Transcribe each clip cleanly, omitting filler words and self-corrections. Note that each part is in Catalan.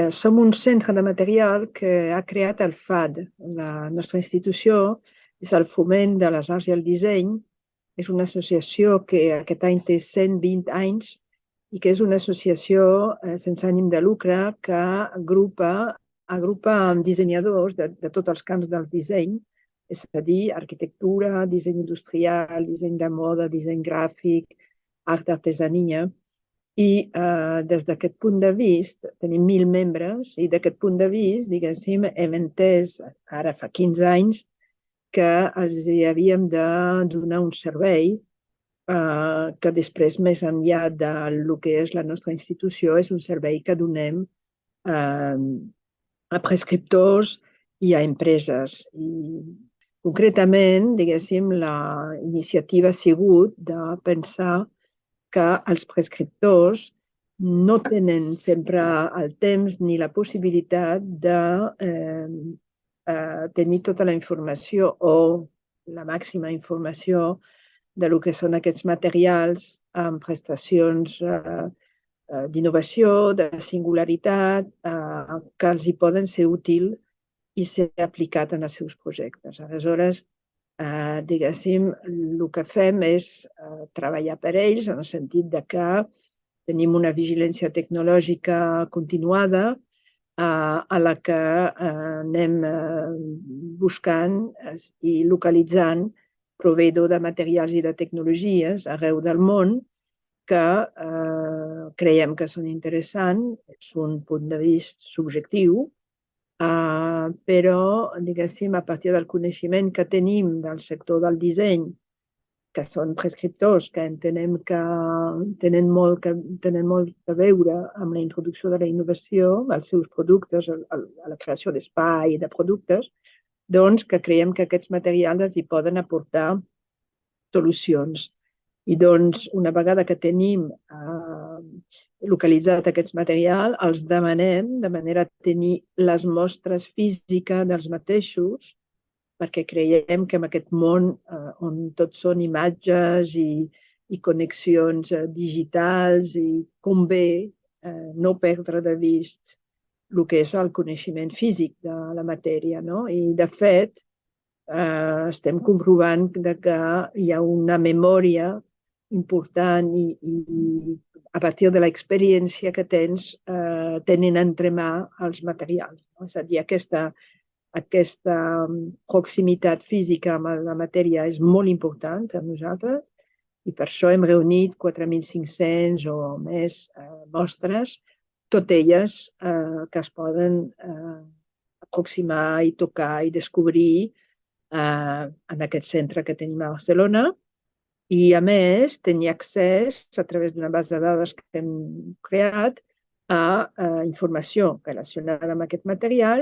Som un centre de material que ha creat el FAD. La nostra institució és el Foment de les Arts i el Disseny. És una associació que aquest any té 120 anys i que és una associació sense ànim de lucre que agrupa dissenyadors de tots els camps del disseny, és a dir, arquitectura, disseny industrial, disseny de moda, disseny gràfic, art d'artesania. I des d'aquest punt de vista, tenim 1.000 membres, i d'aquest punt de vista, diguéssim, hem entès, ara fa 15 anys, que els havíem de donar un servei que després, més enllà del que és la nostra institució, és un servei que donem a prescriptors i a empreses. I concretament, diguéssim, la iniciativa ha sigut de pensar que els prescriptors no tenen sempre el temps ni la possibilitat de tenir tota la informació o la màxima informació de lo que són aquests materials amb prestacions d'innovació, de singularitat, que els hi poden ser útil i ser aplicat en els seus projectes. Aleshores, diguéssim, el que fem és treballar per ells en el sentit de que tenim una vigilància tecnològica continuada a la que anem buscant i localitzant proveïdors de materials i de tecnologies arreu del món que creiem que són interessants, és un punt de vista subjectiu, però, diguéssim, a partir del coneixement que tenim del sector del disseny, que són prescriptors que entenem que tenen molt a veure amb la introducció de la innovació, als seus productes, a la creació d'espai i de productes, doncs que creiem que aquests materials els hi poden aportar solucions. I doncs, una vegada que tenim localitzat aquests materials, els demanem de manera a tenir les mostres físiques dels mateixos, perquè creiem que en aquest món on tot són imatges i connexions digitals i convé no perdre de vista el que és el coneixement físic de la matèria. I, de fet, estem comprovant que hi ha una memòria important i a partir de l'experiència que tenen entre mà els materials. És a dir, aquesta proximitat física amb la matèria és molt important per nosaltres i per això hem reunit 4.500 o més mostres, totes elles que es poden aproximar i tocar i descobrir en aquest centre que tenim a Barcelona. I, a més, tenir accés a través d'una base de dades que hem creat a informació relacionada amb aquest material,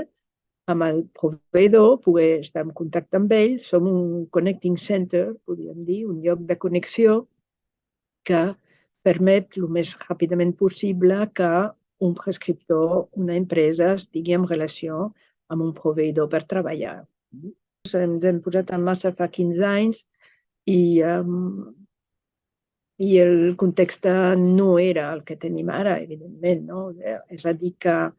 amb el proveïdor, poder estar en contacte amb ell. Som un connecting center, podríem dir, un lloc de connexió que permet el més ràpidament possible que un prescriptor, una empresa, estigui en relació amb un proveïdor per treballar. Ens hem posat en marxa fa 15 anys i el context no era el que tenim ara, evidentment. És a dir, que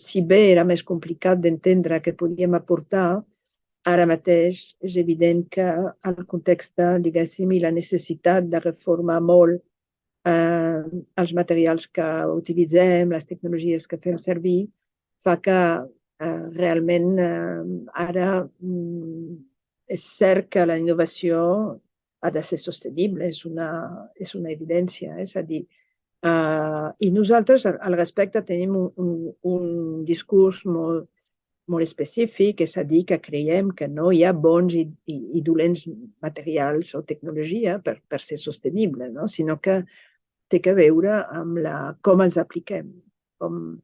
si bé era més complicat d'entendre què podíem aportar, ara mateix és evident que el context, diguéssim, i la necessitat de reformar molt els materials que utilitzem, les tecnologies que fem servir, fa que realment ara és cert que la innovació ha de ser sostenible, és una evidència. És a dir, i nosaltres al respecte tenim un discurs molt específic, és a dir, que creiem que no hi ha bons i dolents materials o tecnologia per ser sostenible, sinó que té a veure amb com els apliquem, com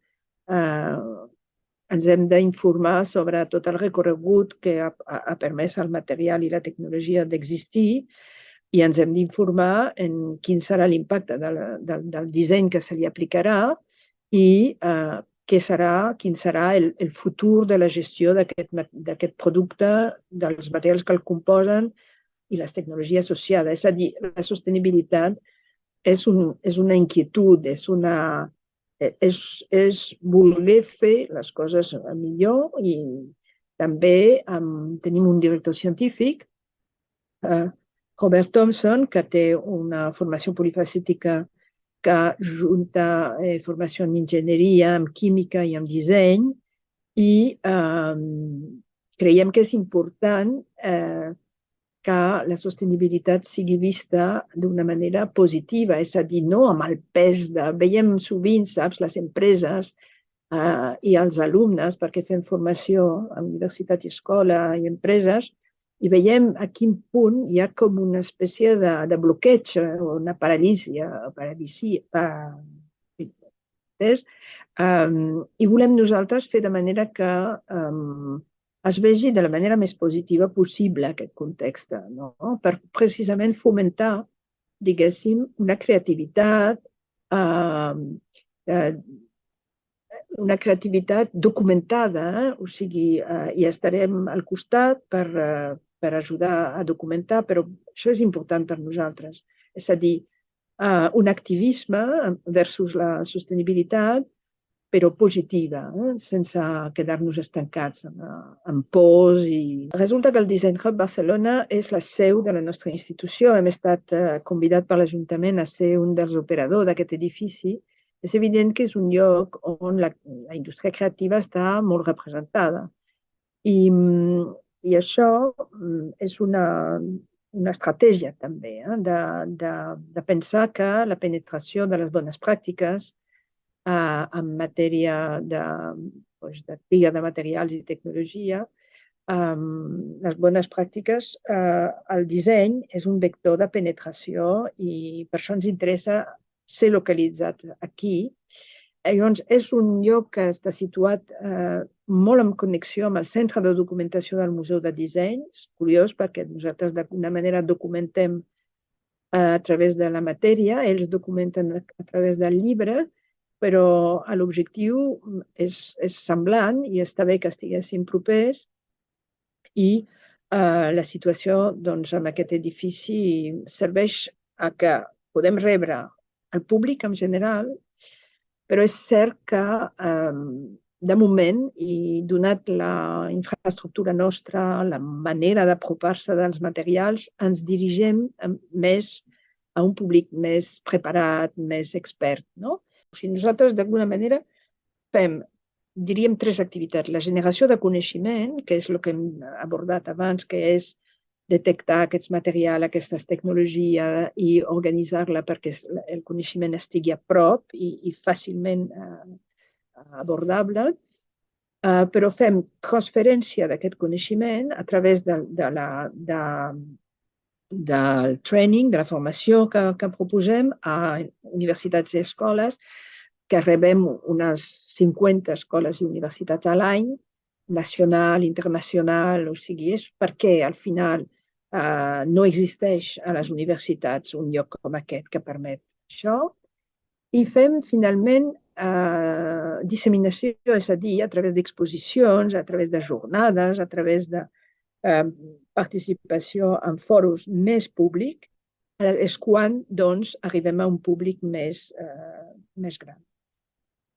ens hem d'informar sobre tot el recorregut que ha permès el material i la tecnologia d'existir i ens hem d'informar en quin serà l'impacte del disseny que se li aplicarà i quin serà el futur de la gestió d'aquest producte, dels materials que el composen i les tecnologies associades. És a dir, la sostenibilitat és una inquietud, és una és voler fer les coses millor i també tenim un director científic, Robert Thompson, que té una formació polifacètica que junta formació en enginyeria, en química i en disseny, i creiem que és important que la sostenibilitat sigui vista d'una manera positiva, és a dir, no amb el pes de... Veiem sovint, saps, les empreses i els alumnes, perquè fem formació a universitat i escola i empreses, i veiem a quin punt hi ha com una espècie de bloqueig o una i volem nosaltres fer de manera que es vegi de la manera més positiva possible aquest context, no? Per precisament fomentar, diguéssim, una creativitat documentada, o sigui, i estarem al costat per ajudar a documentar, però això és important per nosaltres. És a dir, un activisme versus la sostenibilitat, però positiva, sense quedar-nos estancats en pors. Resulta que el Design Hub Barcelona és la seu de la nostra institució. Hem estat convidat per l'Ajuntament a ser un dels operadors d'aquest edifici. És evident que és un lloc on la indústria creativa està molt representada. I això és una estratègia també, de pensar que la penetració de les bones pràctiques en matèria de triga de materials i tecnologia, les bones pràctiques, el disseny és un vector de penetració i per això ens interessa ser localitzat aquí. Llavors, és un lloc que està situat molt en connexió amb el Centre de Documentació del Museu de Disseny. És curiós perquè nosaltres d'alguna manera documentem a través de la matèria, ells documenten a través del llibre, però l'objectiu és semblant i està bé que estiguessin propers i la situació doncs, en aquest edifici serveix a que podem rebre el públic en general, però és cert que de moment, i donat la infraestructura nostra, la manera d'apropar-se dels materials, ens dirigim més a un públic més preparat, més expert, no? O sigui, nosaltres, d'alguna manera, fem, diríem, 3 activitats. La generació de coneixement, que és el que hem abordat abans, que és detectar aquests materials, aquestes tecnologies i organitzar-la perquè el coneixement estigui a prop i fàcilment abordable. Però fem transferència d'aquest coneixement a través del training, de la formació que proposem a universitats i escoles, que rebem unes 50 escoles i universitats a l'any, nacional, internacional, o sigui, és perquè al final no existeix a les universitats un lloc com aquest que permet això. I fem finalment disseminació, és a dir, a través d'exposicions, a través de jornades, a través de participació en fòrums més públic, és quan doncs, arribem a un públic més gran,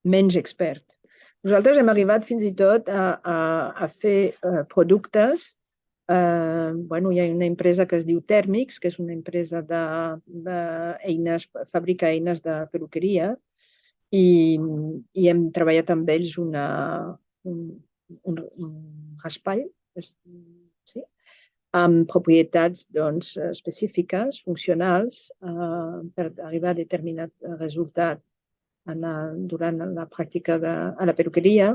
menys expert. Nosaltres hem arribat fins i tot a fer productes. Hi ha una empresa que es diu Thermix, que és una empresa d'eines, fabrica eines de peluqueria, i hem treballat amb ells un raspall, sí, amb propietats específiques, funcionals, per arribar a determinat resultat durant la pràctica a la peluqueria.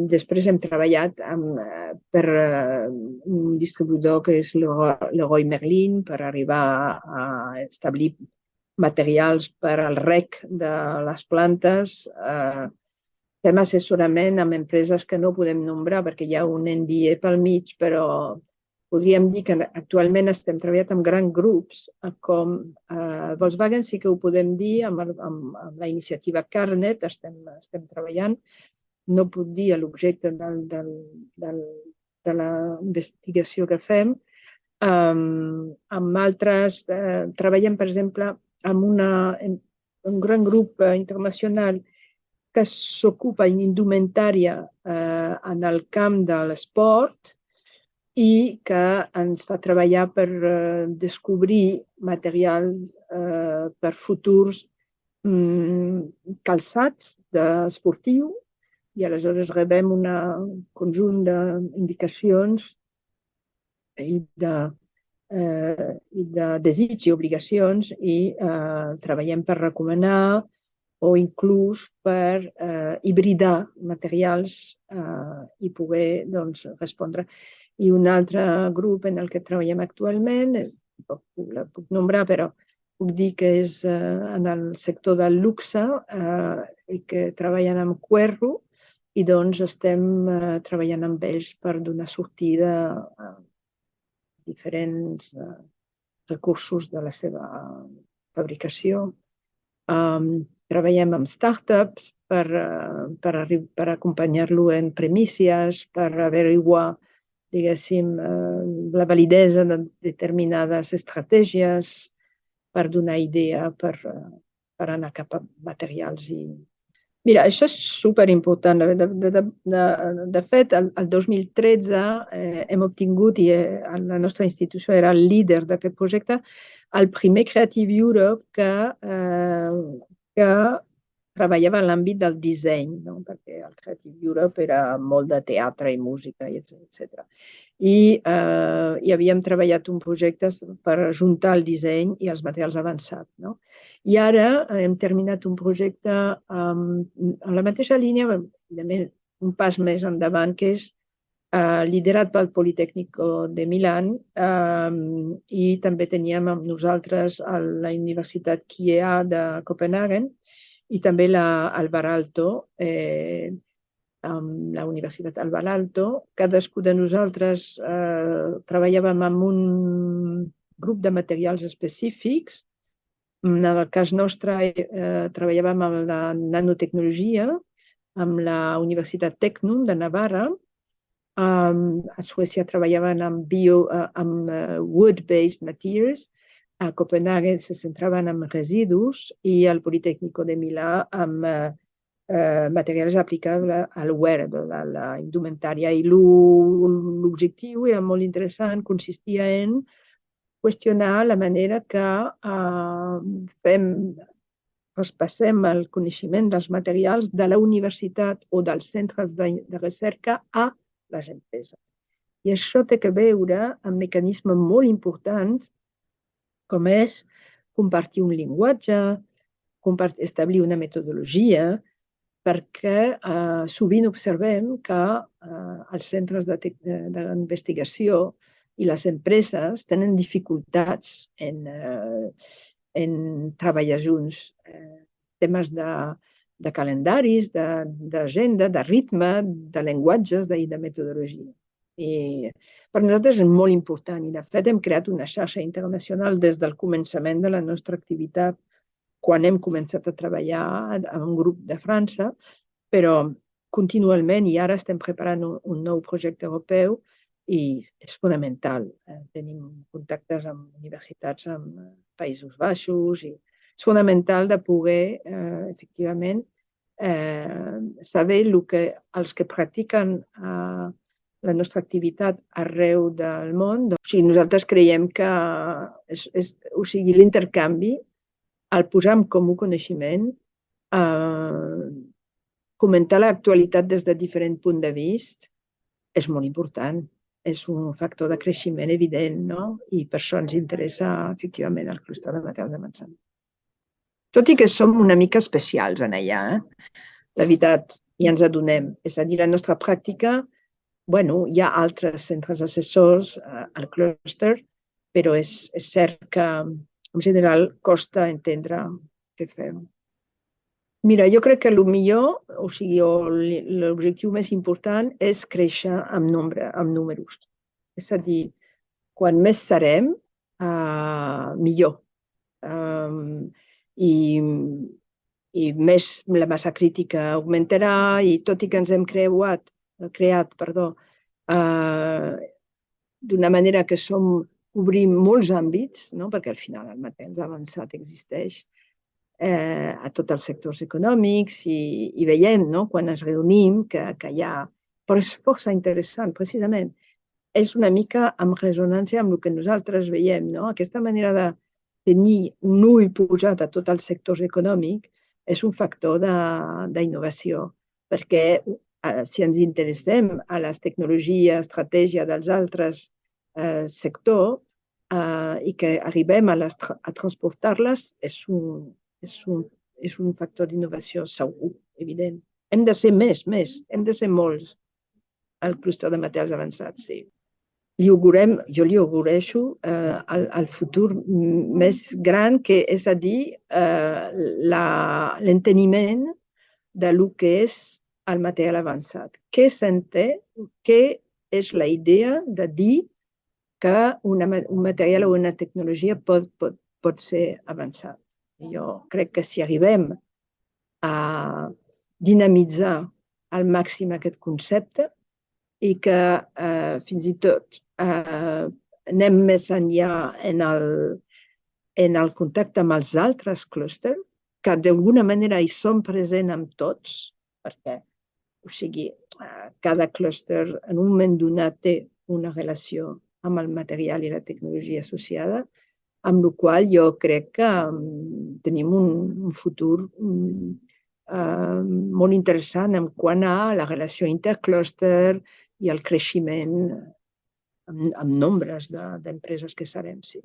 Després hem treballat per un distribuïdor que és Leroy Merlin per arribar a establir materials per al rec de les plantes. Fem assessorament amb empreses que no podem nombrar perquè hi ha un NDA pel mig, però podríem dir que actualment estem treballant amb grans grups, com Volkswagen sí que ho podem dir, amb la iniciativa Carnet estem treballant. No puc dir l'objecte de la investigació que fem. Amb altres, treballem, per exemple, amb una un gran grup internacional que s'ocupa d'indumentària en el camp de l'esport i que ens fa treballar per descobrir materials per futurs calçats esportiu i aleshores rebem un conjunt d'indicacions i de desig i obligacions i treballem per recomanar o inclús per hibridar materials i poder respondre. I un altre grup en el que treballem actualment, la puc nombrar, però puc dir que és en el sector del luxe i que treballen amb Querro i estem treballant amb ells per donar sortida a diferents recursos de la seva fabricació. Treballem amb startups per acompanyar-lo en primícies, per averiguar, diguéssim, la validesa de determinades estratègies, per donar idea, per anar cap a materials. Mira, això és superimportant. De fet, el 2013 hem obtingut, i la nostra institució era el líder d'aquest projecte, el primer Creative Europe que treballava en l'àmbit del disseny, no? Perquè el Creative Europe era molt de teatre i música, etc. I havíem treballat un projecte per ajuntar el disseny i els materials avançats. No? I ara hem terminat un projecte en la mateixa línia, un pas més endavant, que és liderat pel Politecnico de Milán i també teníem amb nosaltres la Universitat KIEA de Copenhagen i també l'Alvar Aalto, amb la Universitat Alvar Aalto. Cadascú de nosaltres treballàvem amb un grup de materials específics. En el cas nostre treballàvem amb la nanotecnologia, amb la Universitat Tecnum de Navarra. A Suècia treballaven amb wood-based materials. A Copenhagen se centraven en residus i al Politecnico de Milà amb materials aplicables al wearable, a la indumentària. I l'objectiu era molt interessant, consistia en qüestionar la manera que traspassem el coneixement dels materials de la universitat o dels centres de recerca a les empreses. I això té a veure amb mecanismes molt importants com és compartir un llenguatge, establir una metodologia, perquè sovint observem que els centres d'investigació i les empreses tenen dificultats en treballar junts. Temes de calendaris, d'agenda, de ritme, de llenguatges i de metodologia. I per nosaltres és molt important i de fet hem creat una xarxa internacional des del començament de la nostra activitat quan hem començat a treballar amb un grup de França, però continuament, i ara estem preparant un nou projecte europeu i és fonamental. Tenim contactes amb universitats en Països Baixos i és fonamental de poder, efectivament, saber que els que practiquen la nostra activitat arreu del món. Nosaltres creiem que l'intercanvi, el posar en comú coneixement, comentar l'actualitat des de diferents punts de vista és molt important. És un factor de creixement evident, no? I per això ens interessa, efectivament, el clúster de materials avançats. Tot i que som una mica especials en allà, la veritat, i ens adonem. És a dir, la nostra pràctica, hi ha altres centres assessors al clúster, però és cert que, en general, costa entendre què fem. Mira, jo crec que l'objectiu més important és créixer amb números. És a dir, quan més serem, millor. I més la massa crítica augmentarà i tot i que ens hem creat d'una manera que obrim molts àmbits, perquè al final el material avançat existeix, a tots els sectors econòmics i veiem, no?, quan ens reunim que hi ha... Però és força interessant, precisament. És una mica en ressonància amb el que nosaltres veiem, no? Aquesta manera de tenir un ull posat a tots els sectors econòmics és un factor d'innovació, perquè si ens interessem a les tecnologies, estratègia dels altres sectors i que arribem a transportar-les, és un factor d'innovació segur, evident. Hem de ser més, hem de ser molts al clúster de materials avançats, sí. Jo li augureixo el futur més gran, que és a dir, l'enteniment de lo que és el material avançat. Què s'entén? Què és la idea de dir que un material o una tecnologia pot ser avançat? Jo crec que si arribem a dinamitzar al màxim aquest concepte i que fins i tot anem més enllà en el contacte amb els altres clústers, que d'alguna manera hi som presents amb tots, perquè, o sigui, cada clúster en un moment donat té una relació amb el material i la tecnologia associada, amb la qual jo crec que tenim un futur molt interessant en quant a la relació interclúster i el creixement amb nombres d'empreses que serem, sí.